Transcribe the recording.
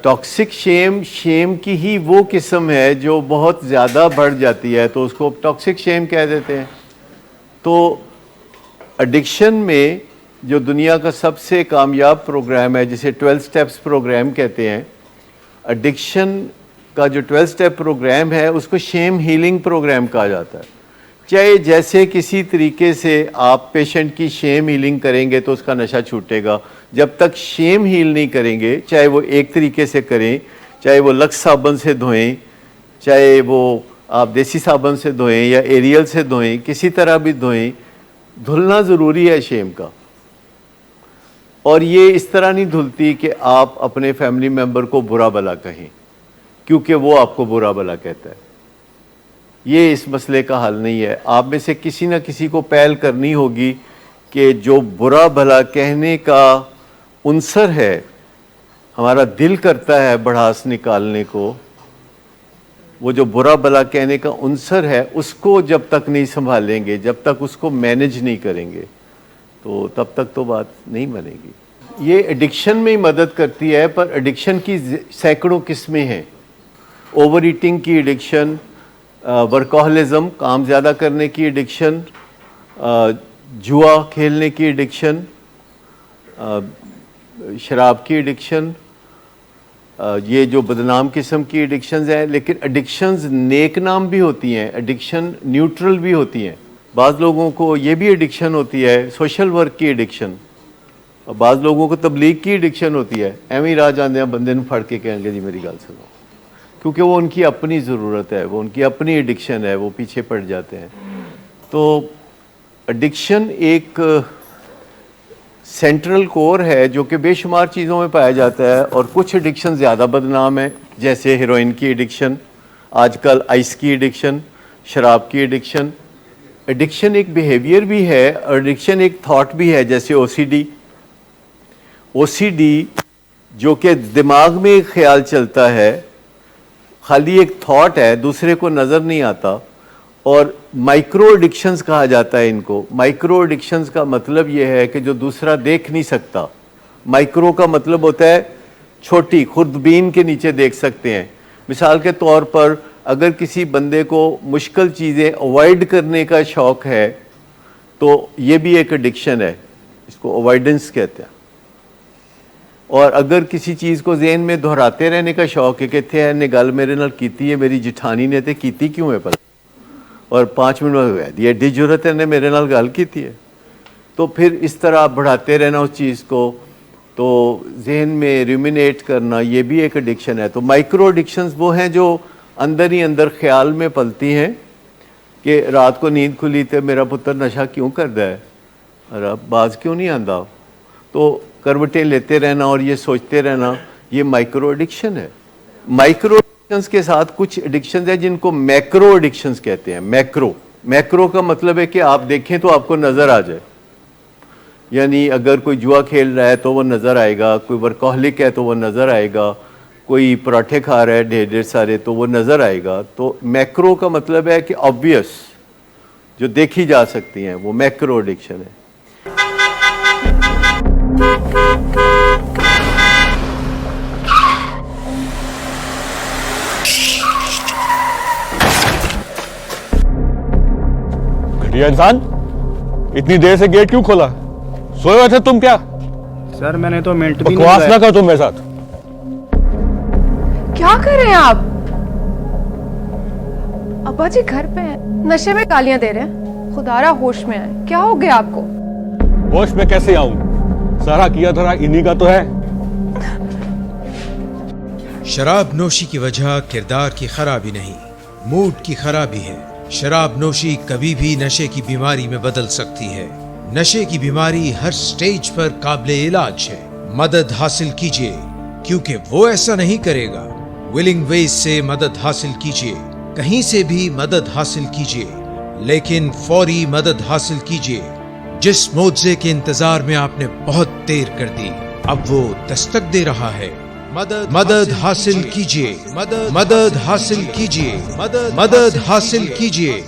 Toxic شیم کی ہی وہ قسم ہے جو بہت زیادہ بڑھ جاتی ہے تو اس کو ٹاکسک شیم کہہ دیتے ہیں. تو ایڈکشن میں جو دنیا کا سب سے کامیاب پروگرام ہے جسے 12 سٹیپس پروگرام کہتے ہیں, ایڈکشن کا جو 12 سٹیپ پروگرام ہے اس کو شیم ہیلنگ پروگرام کہا جاتا ہے. چاہے جیسے کسی طریقے سے آپ پیشنٹ کی شیم ہیلنگ کریں گے تو اس کا نشہ چھوٹے گا. جب تک شیم ہیل نہیں کریں گے, چاہے وہ ایک طریقے سے کریں, چاہے وہ لکس صابن سے دھوئیں, چاہے وہ آپ دیسی صابن سے دھوئیں یا ایریل سے دھوئیں, کسی طرح بھی دھوئیں, دھلنا ضروری ہے شیم کا. اور یہ اس طرح نہیں دھلتی کہ آپ اپنے فیملی ممبر کو برا بھلا کہیں کیونکہ وہ آپ کو برا بھلا کہتا ہے. یہ اس مسئلے کا حل نہیں ہے. آپ میں سے کسی نہ کسی کو پہل کرنی ہوگی کہ جو برا بھلا کہنے کا عنصر ہے, ہمارا دل کرتا ہے بڑھاس نکالنے کو, وہ جو برا بھلا کہنے کا عنصر ہے اس کو جب تک نہیں سنبھالیں گے, جب تک اس کو مینج نہیں کریں گے تو تب تک تو بات نہیں بنے گی. یہ ایڈکشن میں ہی مدد کرتی ہے, پر ایڈکشن کی سینکڑوں قسمیں ہیں. اوور ایٹنگ کی ایڈکشن, ورکاہولزم کام زیادہ کرنے کی ایڈکشن, جوا کھیلنے کی ایڈکشن, شراب کی ایڈکشن, یہ جو بدنام قسم کی ایڈکشنز ہیں. لیکن ایڈکشنز نیک نام بھی ہوتی ہیں, ایڈکشن نیوٹرل بھی ہوتی ہیں. بعض لوگوں کو یہ بھی ایڈکشن ہوتی ہے سوشل ورک کی ایڈکشن, اور بعض لوگوں کو تبلیغ کی ایڈکشن ہوتی ہے. ایویں ہی راہ جاندے ہیں بندے نوں پھڑ کے کہیں گے جی میری گل سنو, کیونکہ وہ ان کی اپنی ضرورت ہے, وہ ان کی اپنی ایڈکشن ہے, وہ پیچھے پڑ جاتے ہیں. تو ایڈکشن ایک سینٹرل کور ہے جو کہ بے شمار چیزوں میں پایا جاتا ہے, اور کچھ ایڈکشن زیادہ بدنام ہیں جیسے ہیروئن کی ایڈکشن, آج کل آئس کی ایڈکشن, شراب کی ایڈکشن. ایڈکشن ایک بیہیویئر بھی ہے, اور ایڈکشن ایک تھاٹ بھی ہے جیسے او سی ڈی. او سی ڈی جو کہ دماغ میں ایک خیال چلتا ہے, خالی ایک تھاٹ ہے, دوسرے کو نظر نہیں آتا, اور مائکرو ایڈکشنز کہا جاتا ہے ان کو. مائکرو ایڈکشنز کا مطلب یہ ہے کہ جو دوسرا دیکھ نہیں سکتا. مائکرو کا مطلب ہوتا ہے چھوٹی, خوردبین کے نیچے دیکھ سکتے ہیں. مثال کے طور پر اگر کسی بندے کو مشکل چیزیں اوائڈ کرنے کا شوق ہے تو یہ بھی ایک ایڈکشن ہے, اس کو اوائڈنس کہتے ہیں. اور اگر کسی چیز کو ذہن میں دہراتے رہنے کا شوق ہے کہ تھے نے گل میرے نال کیتی ہے, میری جٹھانی نے تے کیتی کیوں ہے پتہ, اور 5 منٹ میں یہ ایڈی ضرورت ہے نے میرے نال گل کیتی ہے, تو پھر اس طرح بڑھاتے رہنا اس چیز کو, تو ذہن میں ریومینیٹ کرنا, یہ بھی ایک ایڈکشن ہے. تو مائکرو ایڈکشنز وہ ہیں جو اندر ہی اندر خیال میں پلتی ہیں کہ رات کو نیند کھلی تے میرا پتر نشہ کیوں کردا ہے, اور باز کیوں نہیں آندا, تو کروٹیں لیتے رہنا اور یہ سوچتے رہنا, یہ مائکرو ایڈکشن ہے. مائکرو ایڈکشنز کے ساتھ کچھ ایڈکشنز ہیں جن کو میکرو ایڈکشنز کہتے ہیں. میکرو کا مطلب ہے کہ آپ دیکھیں تو آپ کو نظر آ جائے, یعنی اگر کوئی جوا کھیل رہا ہے تو وہ نظر آئے گا, کوئی ورکاہولک ہے تو وہ نظر آئے گا, کوئی پراٹھے کھا رہا ہے ڈھیر سارے تو وہ نظر آئے گا. تو میکرو کا مطلب ہے کہ آبویس, جو دیکھی جا سکتی ہیں, وہ میکرو ایڈکشن ہے. گھٹیا انسان, اتنی دیر سے گیٹ کیوں کھولا؟ سوئے ہوئے تھے تم کیا؟ سر میں نے تو منٹ بھی نہیں بکواس نہ کرو تم میرے ساتھ. کیا کر رہے ہیں آپ؟ ابا جی گھر پہ ہیں, نشے میں گالیاں دے رہے ہیں. خدا را ہوش میں آئے, کیا ہو گیا آپ کو؟ ہوش میں کیسے آؤں, سارا کیا دھرا انہی کا تو ہے. شراب نوشی کی وجہ کردار کی خرابی نہیں, موڈ کی خرابی ہے. شراب نوشی کبھی بھی نشے کی بیماری میں بدل سکتی ہے. نشے کی بیماری ہر سٹیج پر قابل علاج ہے. مدد حاصل کیجیے, کیونکہ وہ ایسا نہیں کرے گا. ولنگ ویز سے مدد حاصل کیجیے, کہیں سے بھی مدد حاصل کیجیے, لیکن فوری مدد حاصل کیجیے. جس معجزے کے انتظار میں آپ نے بہت دیر کر دی, اب وہ دستک دے رہا ہے. مدد حاصل کیجیے, مدد حاصل کیجیے, مدد حاصل کیجیے.